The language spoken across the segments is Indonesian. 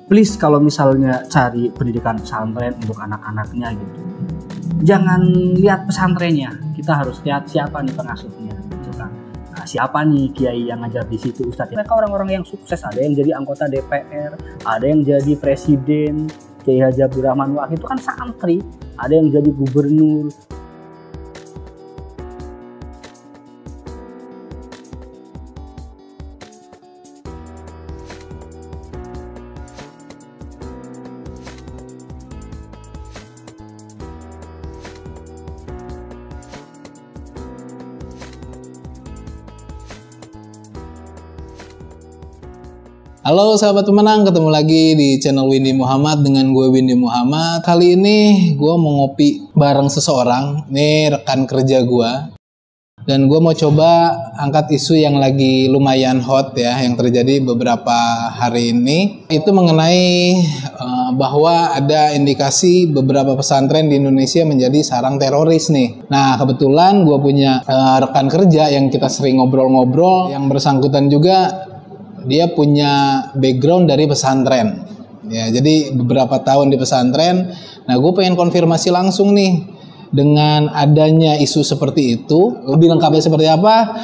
please kalau misalnya cari pendidikan pesantren untuk anak-anaknya gitu, jangan lihat pesantrennya, kita harus lihat siapa nih pengasuhnya gitu kan. Nah, siapa nih kiai yang ngajar di situ, ustadz. Mereka orang-orang yang sukses, ada yang jadi anggota DPR, ada yang jadi presiden. Kiai Haji Abdurrahman Wahid itu kan santri, ada yang jadi gubernur. Halo sahabat pemenang, ketemu lagi di channel Windy Muhammad dengan gue Windy Muhammad. Kali ini gue mau ngopi bareng seseorang, ini rekan kerja gue. Dan gue mau coba angkat isu yang lagi lumayan hot ya, yang terjadi beberapa hari ini. Itu mengenai bahwa ada indikasi beberapa pesantren di Indonesia menjadi sarang teroris nih. Nah kebetulan gue punya rekan kerja yang kita sering ngobrol-ngobrol, yang bersangkutan juga dia punya background dari pesantren. Ya, jadi beberapa tahun di pesantren. Nah, gue pengen konfirmasi langsung nih dengan adanya isu seperti itu. Lebih lengkapnya seperti apa?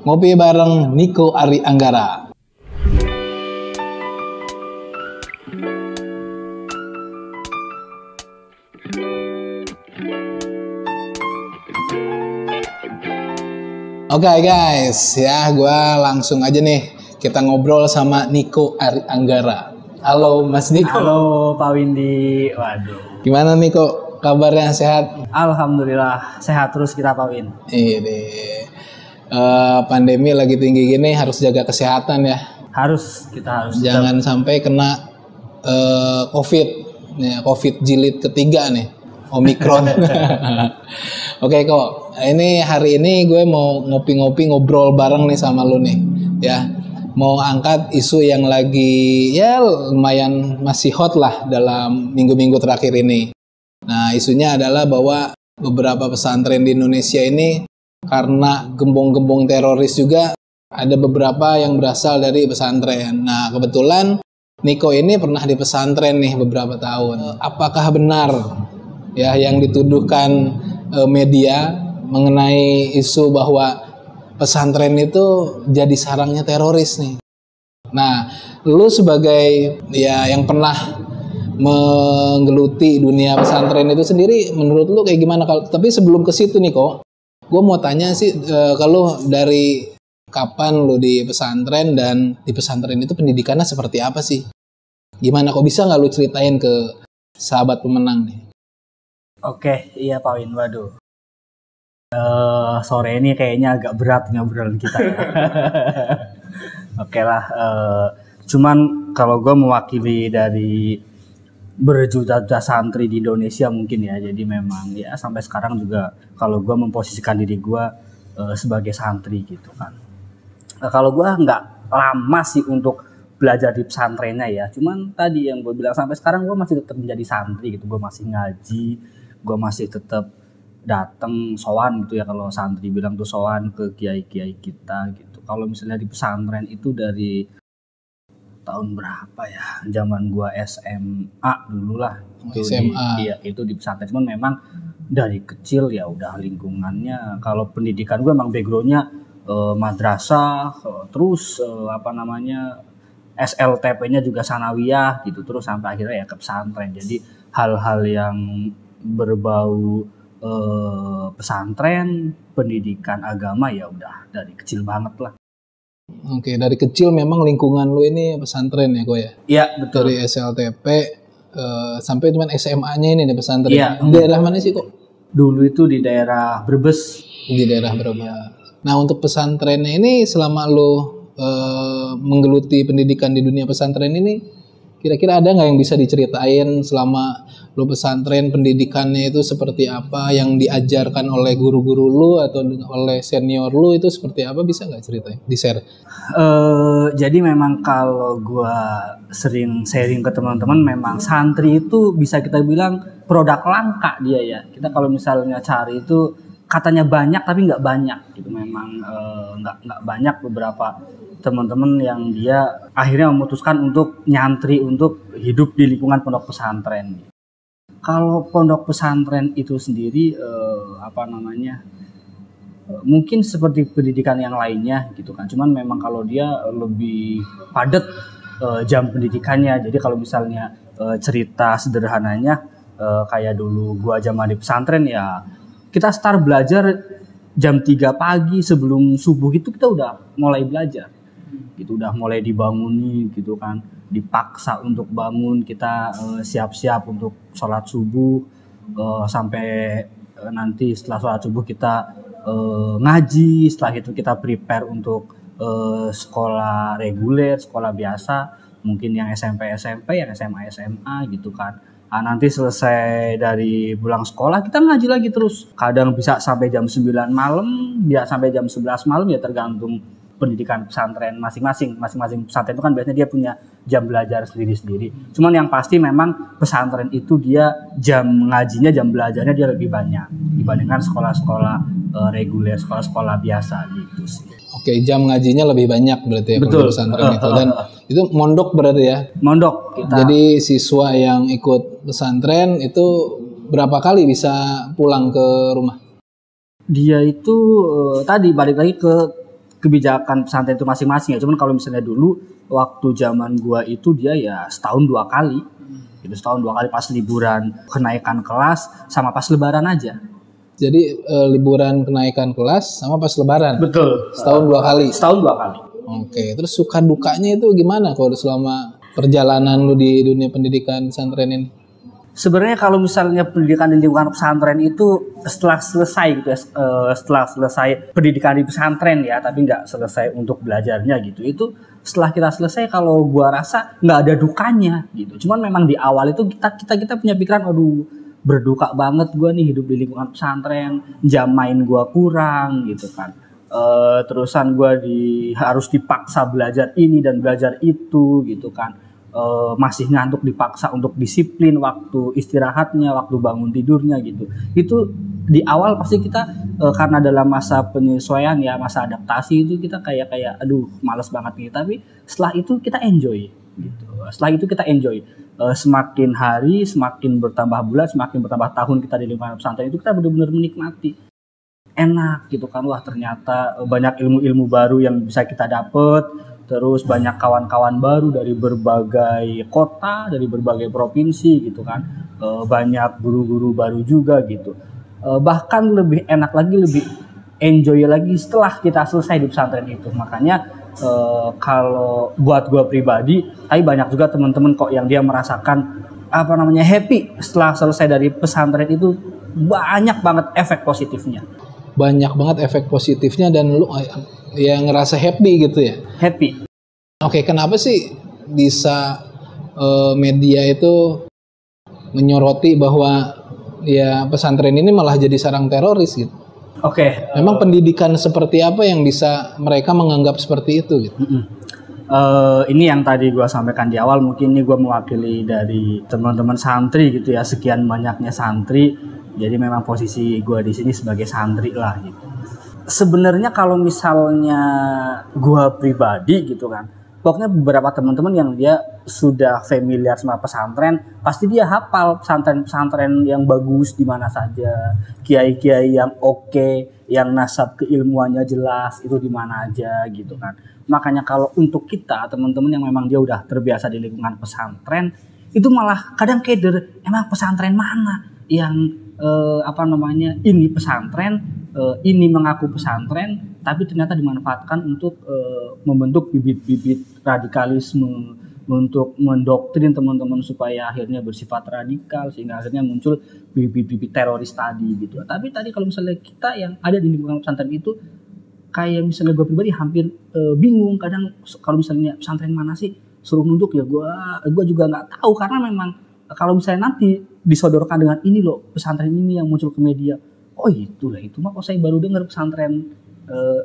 Ngopi bareng Nico Ari Anggara. Oke guys, ya gue langsung aja nih. Kita ngobrol sama Nico Ari Anggara. Halo Mas Nico. Halo Pak Windy. Waduh. Gimana Nico? Kabarnya sehat? Alhamdulillah sehat terus kita Pak Win. Iya deh. Pandemi lagi tinggi gini harus jaga kesehatan ya. Kita harus. Jangan sampai kena COVID. Ya, COVID jilid ketiga nih. Omikron. Oke kok. Ini hari ini gue mau ngopi-ngopi ngobrol bareng nih sama lu nih. Ya. Mau angkat isu yang lagi ya lumayan masih hot lah dalam minggu-minggu terakhir ini. Nah isunya adalah bahwa beberapa pesantren di Indonesia ini karena gembong-gembong teroris juga ada beberapa yang berasal dari pesantren. Nah kebetulan Nico ini pernah di pesantren nih beberapa tahun. Apakah benar ya yang dituduhkan media mengenai isu bahwa pesantren itu jadi sarangnya teroris nih. Nah, lu sebagai ya yang pernah menggeluti dunia pesantren itu sendiri, menurut lu kayak gimana? Tapi sebelum ke situ nih kok, gue mau tanya sih, kalau dari kapan lu di pesantren dan di pesantren itu pendidikannya seperti apa sih? Gimana kok bisa nggak lu ceritain ke sahabat pemenang nih? Oke, iya Pak Win, waduh. Sore ini kayaknya agak berat ngobrolan kita ya. Oke lah, cuman kalau gue mewakili dari berjuta-juta santri di Indonesia mungkin ya, jadi memang ya sampai sekarang juga kalau gue memposisikan diri gue sebagai santri gitu kan. Kalau gue nggak lama sih untuk belajar di pesantrennya ya, cuman tadi yang gue bilang sampai sekarang gue masih tetap menjadi santri gitu, gue masih ngaji, gue masih tetap datang sowan gitu ya, kalau santri bilang tuh sowan ke kiai-kiai kita gitu. Kalau misalnya di pesantren itu dari tahun berapa ya, zaman gua SMA dulu lah itu SMA. Iya itu di pesantren, cuman memang dari kecil ya udah lingkungannya. Kalau pendidikan gua emang backgroundnya madrasah, terus SLTP-nya juga sanawiyah gitu, terus sampai akhirnya ya ke pesantren. Jadi hal-hal yang berbau pesantren, pendidikan agama ya udah dari kecil banget lah. Oke, dari kecil memang lingkungan lu ini pesantren ya kok ya? Iya betul. Dari SLTP sampai cuman SMA-nya ini di pesantren. Iya. Daerah mana sih kok? Dulu itu di daerah Brebes. Di daerah Brebes. Nah untuk pesantrennya ini selama lu menggeluti pendidikan di dunia pesantren ini, kira-kira ada nggak yang bisa diceritain selama lu pesantren, pendidikannya itu seperti apa, yang diajarkan oleh guru-guru lu atau oleh senior lu itu seperti apa, bisa nggak ceritain, di-share? Jadi memang kalau gue sering sharing ke teman-teman, memang santri itu bisa kita bilang produk langka dia ya. Kita kalau misalnya cari itu katanya banyak tapi nggak banyak gitu, memang nggak banyak beberapa teman-teman yang dia akhirnya memutuskan untuk nyantri, untuk hidup di lingkungan pondok pesantren. Kalau pondok pesantren itu sendiri mungkin seperti pendidikan yang lainnya gitu kan. Cuman memang kalau dia lebih padat jam pendidikannya. Jadi kalau misalnya cerita sederhananya kayak dulu gua zaman di pesantren ya, kita start belajar jam 3 pagi sebelum subuh itu kita udah mulai belajar. Gitu udah mulai dibangunin gitu kan, dipaksa untuk bangun, kita siap-siap untuk sholat subuh, sampai nanti setelah sholat subuh kita ngaji, setelah itu kita prepare untuk sekolah reguler, sekolah biasa, mungkin yang SMP, yang SMA gitu kan. Nah, nanti selesai dari pulang sekolah kita ngaji lagi terus, kadang bisa sampai jam 9 malam, bisa sampai jam 11 malam, ya tergantung pendidikan pesantren masing-masing pesantren itu kan biasanya dia punya jam belajar sendiri-sendiri. Cuman yang pasti memang pesantren itu dia jam ngajinya, jam belajarnya dia lebih banyak dibandingkan sekolah-sekolah reguler, sekolah-sekolah biasa gitu sih. Oke, jam ngajinya lebih banyak berarti ya. Betul. Pesantren itu. Dan itu mondok berarti ya. Mondok kita. Jadi siswa yang ikut pesantren itu berapa kali bisa pulang ke rumah? Dia itu tadi balik lagi ke kebijakan pesantren itu masing-masing ya. Cuman kalau misalnya dulu waktu zaman gua itu dia ya setahun 2 kali. Itu setahun 2 kali pas liburan kenaikan kelas sama pas lebaran aja. Jadi liburan kenaikan kelas sama pas lebaran. Betul. Setahun 2 kali. Setahun 2 kali. Oke, terus suka dukanya itu gimana kalau selama perjalanan lu di dunia pendidikan pesantren ini? Sebenarnya kalau misalnya pendidikan di lingkungan pesantren itu setelah selesai gitu ya, setelah selesai pendidikan di pesantren ya, tapi nggak selesai untuk belajarnya gitu. Itu setelah kita selesai kalau gua rasa nggak ada dukanya gitu. Cuman memang di awal itu kita punya pikiran, aduh berduka banget gua nih hidup di lingkungan pesantren, jam main gua kurang gitu kan. Terusan gua harus dipaksa belajar ini dan belajar itu gitu kan. Masih ngantuk, dipaksa untuk disiplin waktu istirahatnya, waktu bangun tidurnya gitu. Itu di awal pasti kita karena dalam masa penyesuaian ya, masa adaptasi itu kita kayak aduh males banget nih. Tapi setelah itu kita enjoy gitu. Setelah itu kita enjoy. Semakin hari, semakin bertambah bulan, semakin bertambah tahun kita di lingkungan pesantren itu kita benar-benar menikmati. Enak gitu kan, wah ternyata banyak ilmu-ilmu baru yang bisa kita dapet. Terus banyak kawan-kawan baru dari berbagai kota, dari berbagai provinsi gitu kan. Banyak guru-guru baru juga gitu. Bahkan lebih enak lagi, lebih enjoy lagi setelah kita selesai di pesantren itu. Makanya kalau buat gue pribadi, tapi banyak juga teman-teman kok yang dia merasakan happy setelah selesai dari pesantren itu, banyak banget efek positifnya. Banyak banget efek positifnya dan lu ya ngerasa happy gitu ya. Happy. Oke, kenapa sih bisa media itu menyoroti bahwa ya pesantren ini malah jadi sarang teroris gitu? Oke. Memang pendidikan seperti apa yang bisa mereka menganggap seperti itu gitu? Ini yang tadi gue sampaikan di awal, mungkin ini gue mewakili dari teman-teman santri gitu ya, sekian banyaknya santri. Jadi memang posisi gue di sini sebagai santri lah gitu. Sebenarnya kalau misalnya gue pribadi gitu kan, pokoknya beberapa teman-teman yang dia sudah familiar sama pesantren, pasti dia hafal pesantren-pesantren yang bagus di mana saja, kiai-kiai yang oke, yang nasab keilmuannya jelas itu di mana aja gitu kan. Makanya kalau untuk kita teman-teman yang memang dia udah terbiasa di lingkungan pesantren, itu malah kadang keder, emang pesantren mana yang ini pesantren, ini mengaku pesantren, tapi ternyata dimanfaatkan untuk membentuk bibit-bibit radikalisme, untuk mendoktrin teman-teman supaya akhirnya bersifat radikal, sehingga akhirnya muncul bibit-bibit teroris tadi gitu. Tapi tadi kalau misalnya kita yang ada di lingkungan pesantren itu, kayak misalnya gue pribadi hampir bingung kadang kalau misalnya pesantren mana sih suruh nunjuk ya, gue juga nggak tahu, karena memang kalau misalnya nanti disodorkan dengan ini loh pesantren ini yang muncul ke media, oh itu mah kok saya baru dengar pesantren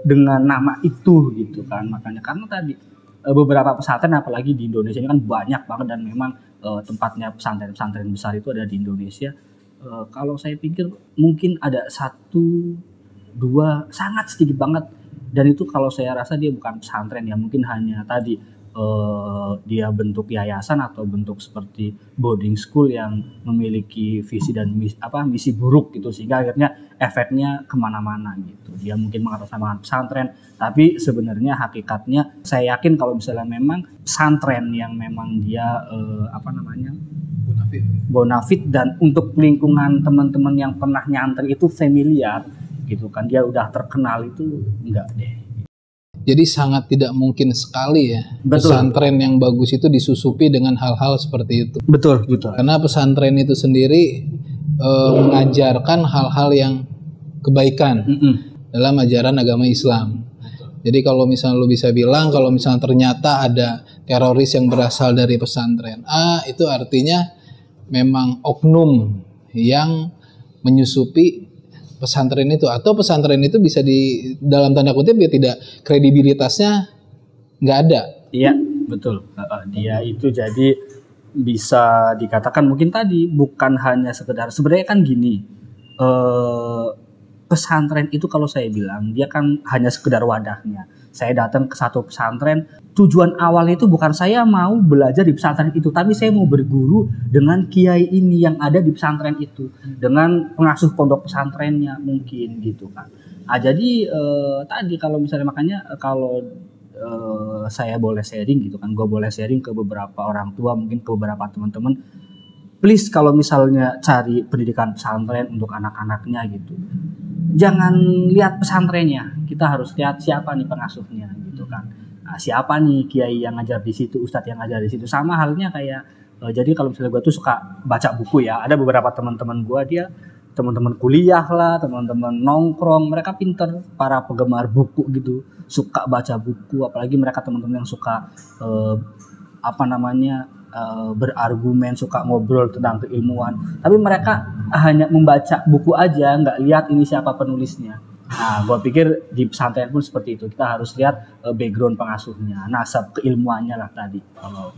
dengan nama itu gitu kan. Makanya karena tadi beberapa pesantren apalagi di Indonesia ini kan banyak banget, dan memang tempatnya pesantren-pesantren besar itu ada di Indonesia. Kalau saya pikir mungkin ada 1, 2, sangat sedikit banget Dan itu kalau saya rasa dia bukan pesantren ya, mungkin hanya tadi dia bentuk yayasan atau bentuk seperti boarding school yang memiliki visi dan misi buruk gitu, sehingga akhirnya efeknya kemana-mana gitu. Dia mungkin mengatasnamakan pesantren, tapi sebenarnya hakikatnya saya yakin kalau misalnya memang pesantren yang memang dia bonafit dan untuk lingkungan teman-teman yang pernah nyantri itu familiar gitu kan, dia udah terkenal, itu enggak deh. Jadi sangat tidak mungkin sekali ya. Betul. Pesantren yang bagus itu disusupi dengan hal-hal seperti itu. Betul. Karena pesantren itu sendiri mengajarkan hal-hal yang kebaikan dalam ajaran agama Islam. Jadi kalau misalnya lu bisa bilang kalau misalnya ternyata ada teroris yang berasal dari pesantren A, itu artinya memang oknum yang menyusupi pesantren itu, atau pesantren itu bisa di dalam tanda kutip ya tidak, kredibilitasnya nggak ada. Iya, betul. Dia itu jadi bisa dikatakan mungkin tadi bukan hanya sekedar, sebenarnya kan gini, pesantren itu kalau saya bilang dia kan hanya sekedar wadahnya. Saya datang ke satu pesantren, tujuan awalnya itu bukan saya mau belajar di pesantren itu, tapi saya mau berguru dengan kiai ini yang ada di pesantren itu, dengan pengasuh pondok pesantrennya mungkin gitu kan. Nah, jadi tadi kalau misalnya makanya kalau saya boleh sharing gitu kan, gue boleh sharing ke beberapa orang tua, mungkin ke beberapa teman-teman, please kalau misalnya cari pendidikan pesantren untuk anak-anaknya gitu, jangan lihat pesantrennya, kita harus lihat siapa nih pengasuhnya gitu kan. Nah, siapa nih kiai yang ngajar di situ, ustadz yang ngajar di situ. Sama halnya kayak jadi kalau misalnya gue tuh suka baca buku ya, ada beberapa teman-teman gue, dia teman-teman kuliah lah, teman-teman nongkrong, mereka pinter, para penggemar buku gitu, suka baca buku, apalagi mereka teman-teman yang suka berargumen, suka ngobrol tentang keilmuan, tapi mereka hanya membaca buku aja, nggak lihat ini siapa penulisnya. Nah, gue pikir di pesantren pun seperti itu, kita harus lihat background pengasuhnya, nasab keilmuannya lah tadi, kalau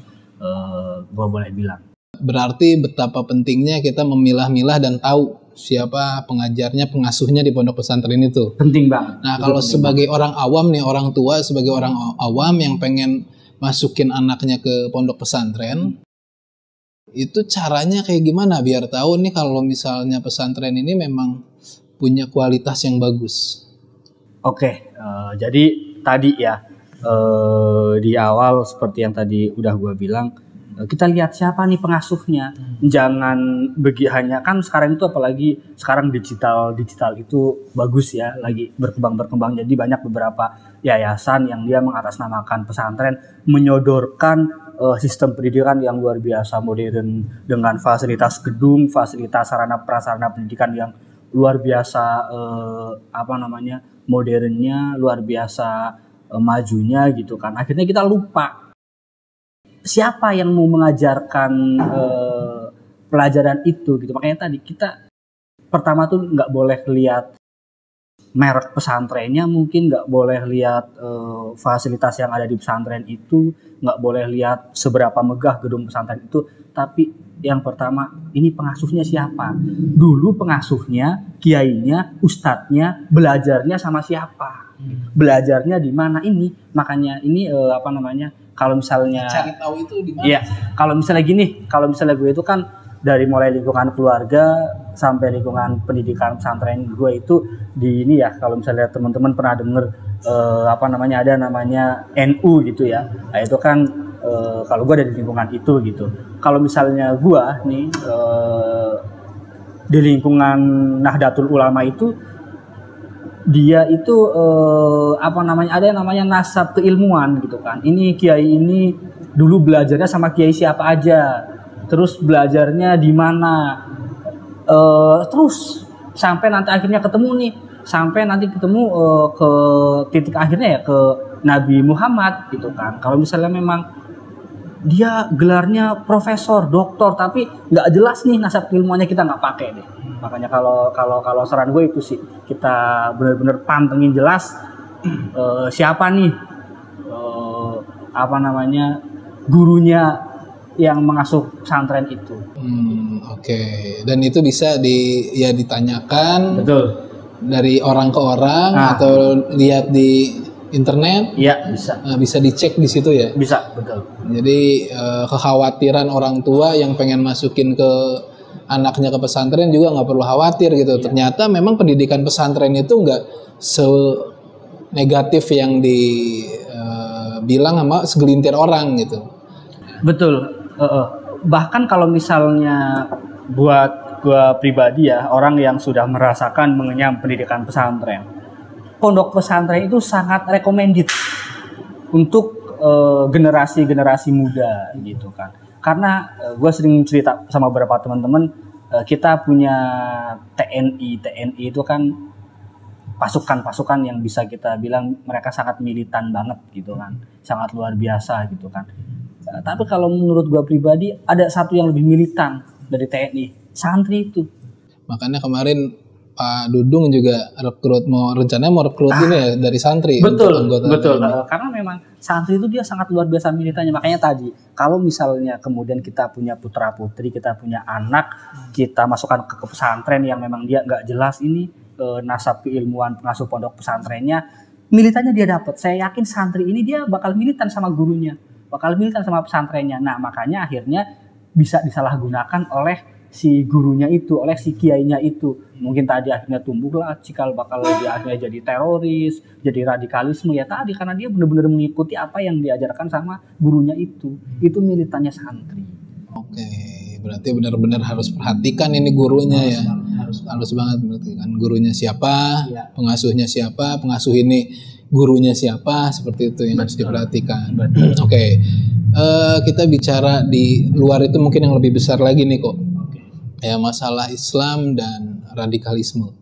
gue boleh bilang. Berarti betapa pentingnya kita memilah-milah dan tahu siapa pengajarnya, pengasuhnya di pondok pesantren itu. Penting banget. Nah, kalau sebagai orang awam nih, orang tua sebagai orang awam yang pengen masukin anaknya ke pondok pesantren, itu caranya kayak gimana biar tahu nih kalau misalnya pesantren ini memang punya kualitas yang bagus? Oke, jadi tadi ya di awal seperti yang tadi udah gue bilang, kita lihat siapa nih pengasuhnya. Jangan hanya kan sekarang itu, apalagi sekarang digital itu bagus ya, lagi berkembang. Jadi banyak beberapa yayasan yang dia mengatasnamakan pesantren, menyodorkan sistem pendidikan yang luar biasa modern dengan fasilitas gedung, fasilitas sarana prasarana pendidikan yang luar biasa modernnya, luar biasa majunya gitu kan. Akhirnya kita lupa siapa yang mau mengajarkan pelajaran itu gitu. Makanya tadi kita pertama tuh nggak boleh lihat merek pesantrennya, mungkin nggak boleh lihat fasilitas yang ada di pesantren itu, nggak boleh lihat seberapa megah gedung pesantren itu, tapi yang pertama ini pengasuhnya siapa. Dulu pengasuhnya, kiainya, ustadznya, belajarnya sama siapa, belajarnya di mana ini. Makanya ini kalau misalnya cari tahu itu di mana? Iya, kalau misalnya gue itu kan dari mulai lingkungan keluarga sampai lingkungan pendidikan pesantren gue itu di ini ya, kalau misalnya teman-teman pernah denger ada namanya NU gitu ya. Nah, itu kan kalau gue ada di lingkungan itu gitu. Kalau misalnya gue nih di lingkungan Nahdlatul Ulama itu, dia itu ada yang namanya nasab keilmuan gitu kan. Ini kiai ini dulu belajarnya sama kiai siapa aja, terus belajarnya di mana, terus sampai nanti akhirnya ketemu ke titik akhirnya ya ke Nabi Muhammad gitu kan. Kalau misalnya memang dia gelarnya profesor, doktor, tapi nggak jelas nih nasab keilmuannya, kita nggak pakai deh. Makanya kalau saran gue itu sih, kita benar-benar pantengin jelas siapa nih gurunya yang mengasuh pesantren itu. Oke. Dan itu bisa ditanyakan. Betul. dari orang ke orang atau lihat di internet? Iya, bisa. Bisa dicek di situ ya? Bisa, betul. Jadi kekhawatiran orang tua yang pengen masukin ke anaknya ke pesantren juga nggak perlu khawatir gitu. Ternyata memang pendidikan pesantren itu nggak negatif yang dibilang sama segelintir orang gitu. Betul. Bahkan kalau misalnya buat gua pribadi ya, orang yang sudah merasakan mengenyam pendidikan pesantren, pondok pesantren itu sangat recommended untuk generasi-generasi muda gitu kan. Karena gue sering cerita sama beberapa teman-teman, kita punya TNI itu kan pasukan-pasukan yang bisa kita bilang mereka sangat militan banget gitu kan, sangat luar biasa gitu kan. Tapi kalau menurut gue pribadi ada satu yang lebih militan dari TNI, santri itu. Makanya kemarin Pak Dudung juga rencananya mau rekrut ini ya dari santri. Betul. Karena memang santri itu dia sangat luar biasa militannya. Makanya tadi kalau misalnya kemudian kita punya putra putri, kita punya anak, kita masukkan ke pesantren yang memang dia nggak jelas ini nasab keilmuan pengasuh pondok pesantrennya, militannya dia dapat. Saya yakin santri ini dia bakal militan sama gurunya, bakal militan sama pesantrennya. Nah makanya akhirnya bisa disalahgunakan oleh si gurunya itu, oleh si kiainya itu. Mungkin tadi akhirnya tumbuhlah cikal bakal dia akhirnya jadi teroris, jadi radikalisme ya tadi karena dia benar-benar mengikuti apa yang diajarkan sama gurunya itu. Itu militannya santri. Oke, berarti benar-benar harus perhatikan ini gurunya ya. Harus banget berarti kan gurunya siapa, pengasuhnya siapa, pengasuh ini gurunya siapa, seperti itu yang harus diperhatikan. Oke. Kita bicara di luar itu mungkin yang lebih besar lagi nih kok. Ya masalah Islam dan radikalisme.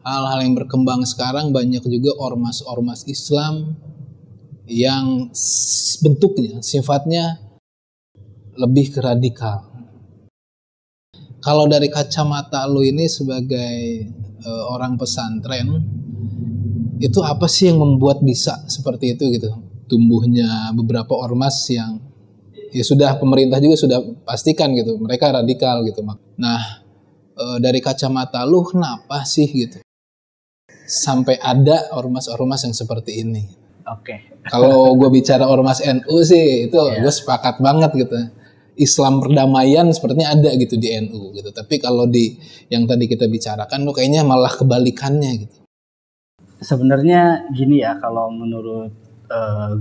Hal-hal yang berkembang sekarang banyak juga ormas-ormas Islam yang bentuknya, sifatnya lebih ke radikal. Kalau dari kacamata lu ini sebagai orang pesantren, itu apa sih yang membuat bisa seperti itu gitu? Tumbuhnya beberapa ormas yang ya sudah pemerintah juga sudah pastikan gitu mereka radikal gitu. Nah dari kacamata lu kenapa sih gitu sampai ada ormas-ormas yang seperti ini? Oke. Kalau gue bicara ormas NU sih itu gue sepakat banget gitu. Islam perdamaian sepertinya ada gitu di NU gitu. Tapi kalau di yang tadi kita bicarakan lu kayaknya malah kebalikannya gitu. Sebenarnya gini ya kalau menurut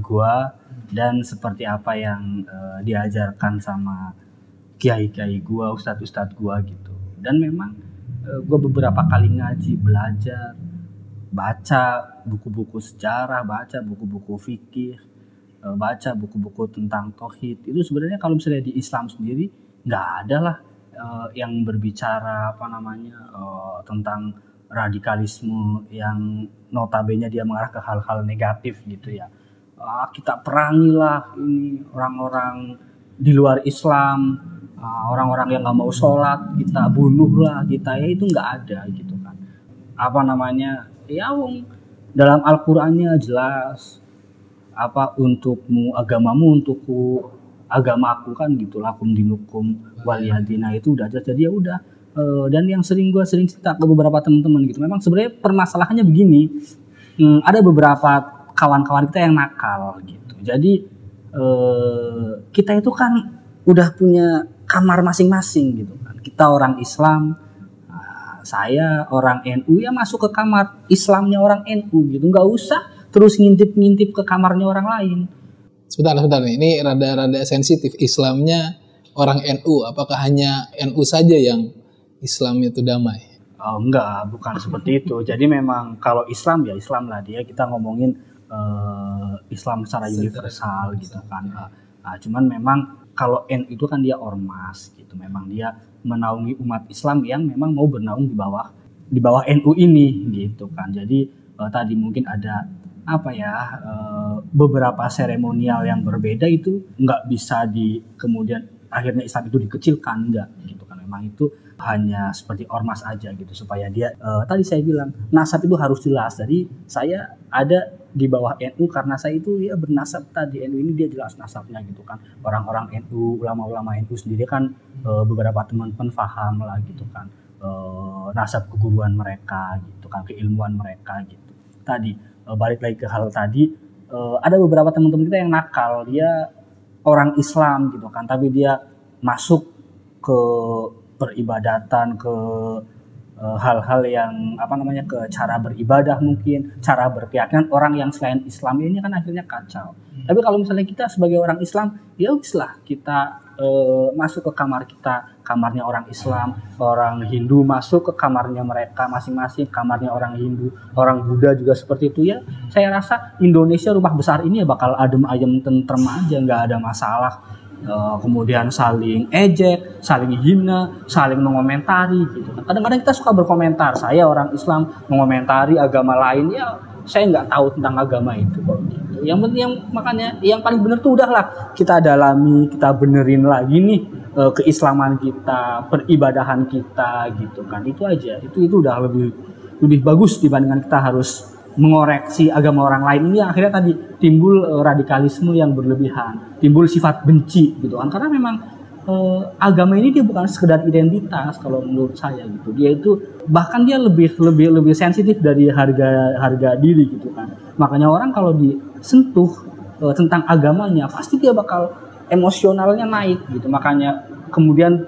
gua dan seperti apa yang diajarkan sama kiai-kiai gua, ustadz-ustadz gua gitu. Dan memang gua beberapa kali ngaji, belajar, baca buku-buku sejarah, baca buku-buku fikih, baca buku-buku tentang tauhid. Itu sebenarnya kalau misalnya di Islam sendiri nggak ada lah yang berbicara tentang radikalisme yang notabene dia mengarah ke hal-hal negatif gitu ya. Kita perangilah ini orang-orang di luar Islam, orang-orang yang nggak mau sholat kita bunuhlah kita, ya itu nggak ada gitu kan. Dalam Al-Qur'annya jelas untukmu agamamu, untukku agamaku kan gitu, lakum dinukum waliyadina, itu udah jelas. Jadi ya udah. Dan yang gue sering cerita ke beberapa teman-teman gitu, memang sebenarnya permasalahannya begini, ada beberapa kawan-kawan kita yang nakal gitu. Jadi kita itu kan udah punya kamar masing-masing gitu kan. Kita orang Islam, saya orang NU, ya masuk ke kamar Islamnya orang NU gitu. Nggak usah terus ngintip-ngintip ke kamarnya orang lain. Sebentar nih, ini rada-rada sensitif. Islamnya orang NU, apakah hanya NU saja yang Islam itu damai? Oh enggak, bukan seperti itu. Jadi memang kalau Islam ya Islam lah dia, kita ngomongin Islam secara universal gitu kan. Cuman memang kalau NU itu kan dia ormas gitu. Memang dia menaungi umat Islam yang memang mau bernaung di bawah NU ini gitu kan. Jadi tadi mungkin ada beberapa seremonial yang berbeda itu nggak bisa kemudian akhirnya Islam itu dikecilkan, enggak gitu kan. Memang itu hanya seperti ormas aja gitu supaya dia tadi saya bilang nasab itu harus jelas. Jadi saya ada di bawah NU karena saya itu ya bernasab tadi NU ini, dia jelas nasabnya gitu kan. Orang-orang NU, ulama-ulama NU sendiri kan beberapa teman-teman paham lah gitu kan. nasab keguruan mereka gitu kan, keilmuan mereka gitu. Tadi balik lagi ke hal tadi, ada beberapa teman-teman kita yang nakal, dia orang Islam gitu kan, tapi dia masuk ke peribadatan, ke hal-hal yang ke cara beribadah, mungkin cara berkeyakinan orang yang selain Islam, ini kan akhirnya kacau. Tapi kalau misalnya kita sebagai orang Islam, ya uslah kita masuk ke kamar kita, kamarnya orang Islam, orang Hindu masuk ke kamarnya mereka masing-masing, kamarnya orang Hindu, orang Buddha juga seperti itu ya. Saya rasa Indonesia, rumah besar ini ya bakal adem ayem tentrem aja, nggak ada masalah. Kemudian saling ejek, saling hina, saling mengomentari gitu kan. Kadang-kadang kita suka berkomentar, saya orang Islam mengomentari agama lain, ya saya nggak tahu tentang agama itu kok gitu. Yang penting makanya yang paling benar tuh udahlah kita dalami, kita benerin lagi nih keislaman kita, peribadahan kita gitu kan. Itu aja. Itu udah lebih bagus dibandingkan kita harus mengoreksi agama orang lain. Ini akhirnya tadi timbul radikalisme yang berlebihan, timbul sifat benci gitu kan, karena memang agama ini dia bukan sekedar identitas kalau menurut saya gitu. Dia itu bahkan dia lebih sensitif dari harga diri gitu kan. Makanya orang kalau disentuh tentang agamanya pasti dia bakal emosionalnya naik gitu. Makanya kemudian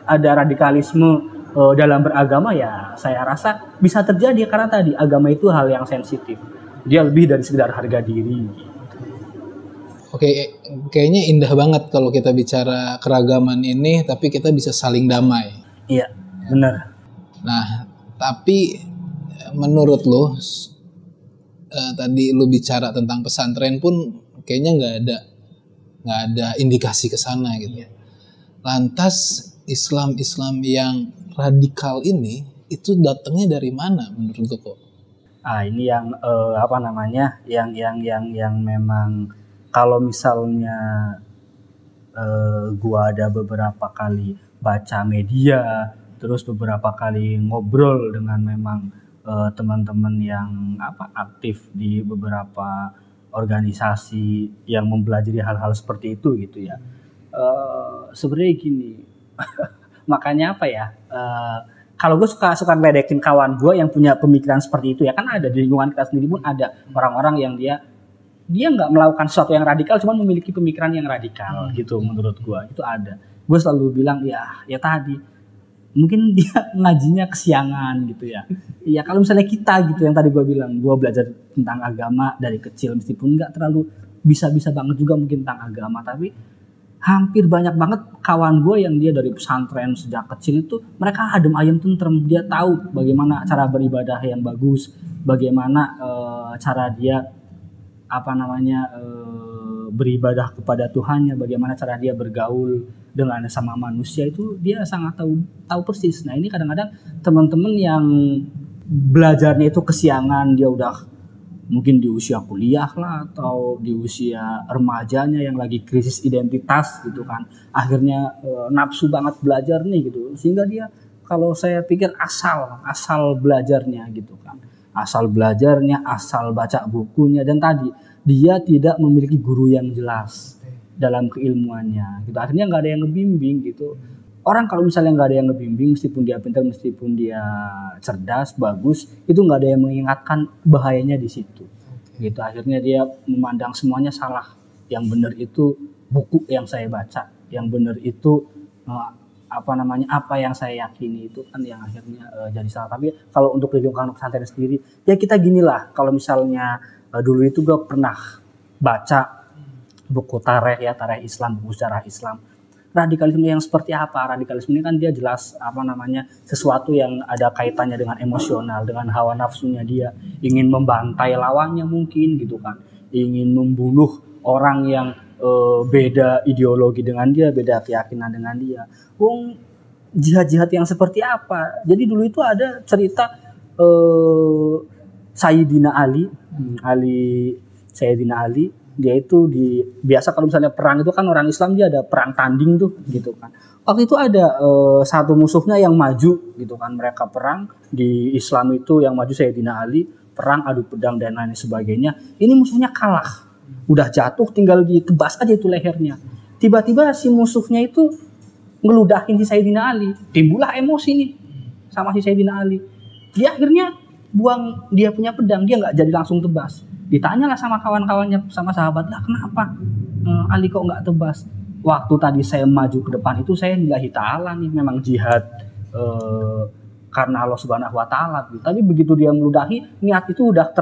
ada radikalisme dalam beragama, ya saya rasa bisa terjadi karena tadi agama itu hal yang sensitif. Dia lebih dari sekedar harga diri. Oke, kayaknya indah banget kalau kita bicara keragaman ini, tapi kita bisa saling damai. Iya, benar. Nah, tapi menurut lo, tadi lo bicara tentang pesantren pun kayaknya nggak ada indikasi ke sana gitu. Lantas Islam yang radikal ini itu datangnya dari mana menurut lo kok? Ini yang yang memang kalau misalnya gua ada beberapa kali baca media, terus beberapa kali ngobrol dengan memang teman-teman yang aktif di beberapa organisasi yang mempelajari hal-hal seperti itu gitu ya. Sebenarnya gini, makanya kalau gue suka ngeledekin kawan gue yang punya pemikiran seperti itu ya, kan ada di lingkungan kita sendiri pun ada orang-orang yang dia nggak melakukan sesuatu yang radikal, cuman memiliki pemikiran yang radikal gitu. Menurut gue itu ada. Gue selalu bilang ya tadi mungkin dia ngajinya kesiangan gitu ya. Ya kalau misalnya kita gitu yang tadi gue bilang, gue belajar tentang agama dari kecil, meskipun nggak terlalu bisa banget juga mungkin tentang agama, tapi hampir banyak banget kawan gue yang dia dari pesantren sejak kecil itu mereka adem ayem tentrem. Dia tahu bagaimana cara beribadah yang bagus, bagaimana cara dia beribadah kepada Tuhannya, bagaimana cara dia bergaul dengan sama manusia, itu dia sangat tahu persis. Nah ini kadang-kadang teman-teman yang belajarnya itu kesiangan, dia udah mungkin di usia kuliah lah atau di usia remajanya yang lagi krisis identitas gitu kan, akhirnya nafsu banget belajar nih gitu, sehingga dia kalau saya pikir asal belajarnya gitu kan, asal baca bukunya, dan tadi dia tidak memiliki guru yang jelas dalam keilmuannya gitu, akhirnya nggak ada yang ngebimbing gitu. Orang kalau misalnya nggak ada yang ngebimbing, meskipun dia pintar, meskipun dia cerdas, bagus, itu nggak ada yang mengingatkan bahayanya di situ. Gitu. Akhirnya dia memandang semuanya salah. Yang benar itu buku yang saya baca, yang benar itu apa yang saya yakini, itu kan yang akhirnya jadi salah. Tapi kalau untuk lingkungan pesantren sendiri, ya kita ginilah. Kalau misalnya dulu itu gue pernah baca buku tarikh Islam, buku sejarah Islam. Radikalisme yang seperti apa? Radikalisme ini kan dia jelas sesuatu yang ada kaitannya dengan emosional, dengan hawa nafsunya dia, ingin membantai lawannya mungkin gitu kan, ingin membunuh orang yang beda ideologi dengan dia, beda keyakinan dengan dia. Jihad yang seperti apa? Jadi dulu itu ada cerita Sayyidina Ali, dia itu biasa kalau misalnya perang itu kan orang Islam dia ada perang tanding tuh gitu kan. Waktu itu ada satu musuhnya yang maju gitu kan, mereka perang di Islam itu, yang maju Sayyidina Ali, perang adu pedang dan lain sebagainya. Ini musuhnya kalah, udah jatuh tinggal ditebas aja itu lehernya. Tiba-tiba si musuhnya itu ngeludahin si Sayyidina Ali, timbullah emosi nih. sama si Sayyidina Ali. Dia akhirnya buang dia punya pedang, dia nggak jadi langsung tebas. Ditanyalah sama kawan-kawannya, sama sahabat, lah kenapa Ali kok nggak tebas? Waktu tadi saya maju ke depan itu saya nggak ta'ala nih, memang jihad karena Allah Subhanahu Wa Taala. Gitu. Tapi begitu dia meludahi, niat itu udah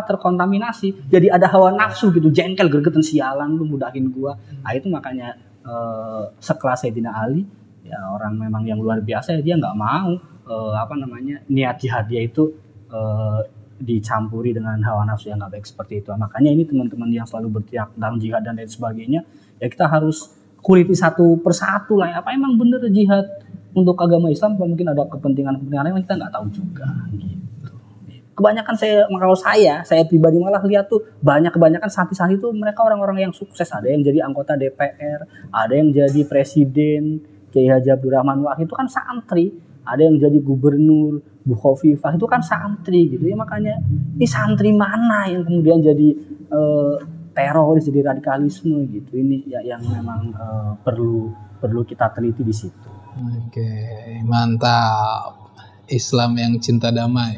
terkontaminasi. Jadi ada hawa nafsu gitu, jengkel, gregetan, sialan lu mudahin gua. Nah itu makanya sekelas Sayyidina Ali, ya orang memang yang luar biasa, ya dia nggak mau niat jihad dia itu dicampuri dengan hawa nafsu yang nggak baik seperti itu. Makanya ini teman-teman yang selalu berteriak tentang jihad dan lain sebagainya, ya kita harus kuliti satu persatu lah. Apa emang bener jihad untuk agama Islam? Apa mungkin ada kepentingan-kepentingan lain yang kita nggak tahu juga. Gitu. Kebanyakan kalau saya pribadi malah lihat tuh kebanyakan santri-santri itu mereka orang-orang yang sukses. Ada yang jadi anggota DPR, ada yang jadi presiden, Kiai Haji Abdul Rahman Wahid itu kan santri, ada yang jadi gubernur, Bu Khofifah itu kan santri gitu ya. Makanya ini santri mana yang kemudian jadi teroris, jadi radikalisme gitu. Ini ya yang memang perlu kita teliti di situ. Oke, mantap. Islam yang cinta damai.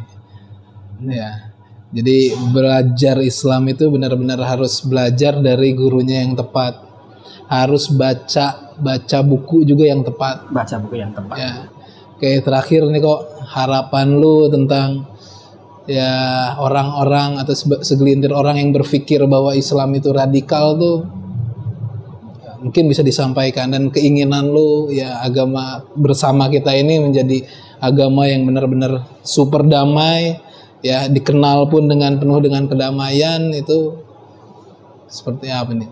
Ya. Jadi belajar Islam itu benar-benar harus belajar dari gurunya yang tepat. Harus baca buku juga yang tepat. Baca buku yang tepat. Ya. Oke, terakhir nih kok, harapan lu tentang ya orang-orang atau segelintir orang yang berpikir bahwa Islam itu radikal tuh ya, mungkin bisa disampaikan, dan keinginan lu ya agama bersama kita ini menjadi agama yang benar-benar super damai, ya dikenal pun penuh dengan kedamaian, itu seperti apa nih?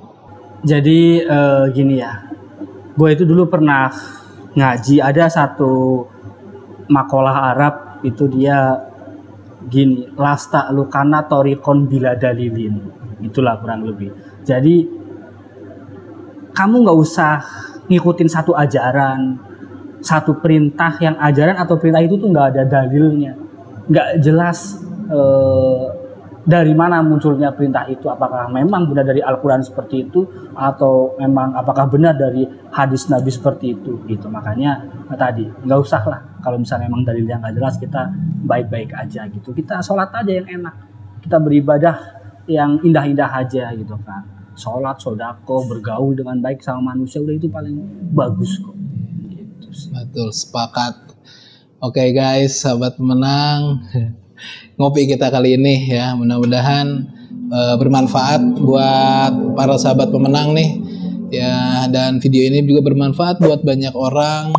Jadi gini ya, gue itu dulu pernah ngaji, ada satu makalah Arab itu dia gini, lasta lukana torikon bila dalilin, itulah kurang lebih. Jadi kamu nggak usah ngikutin satu ajaran, satu perintah yang ajaran atau perintah itu tuh nggak ada dalilnya, nggak jelas dari mana munculnya perintah itu, apakah memang benar dari Al-Quran seperti itu atau memang apakah benar dari hadis Nabi seperti itu gitu. Makanya tadi nggak usah lah, kalau misalnya memang dalilnya nggak jelas, kita baik-baik aja gitu, kita sholat aja yang enak, kita beribadah yang indah-indah aja gitu kan, sholat, sodako, bergaul dengan baik sama manusia, udah itu paling bagus kok gitu sih. Betul, sepakat. Oke guys, sahabat pemenang, ngopi kita kali ini ya mudah-mudahan bermanfaat buat para sahabat pemenang nih ya, dan video ini juga bermanfaat buat banyak orang.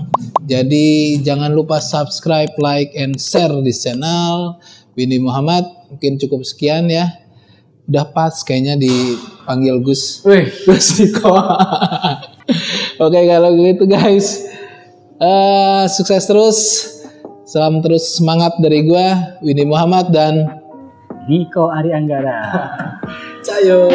Jadi jangan lupa subscribe, like, and share di channel Windy Muhammad. Mungkin cukup sekian ya, udah pas kayaknya dipanggil Gus Niko. Oke, kalau gitu guys, sukses terus. Salam terus semangat dari gua, Windy Muhammad dan Niko Ari Anggara. Cayo.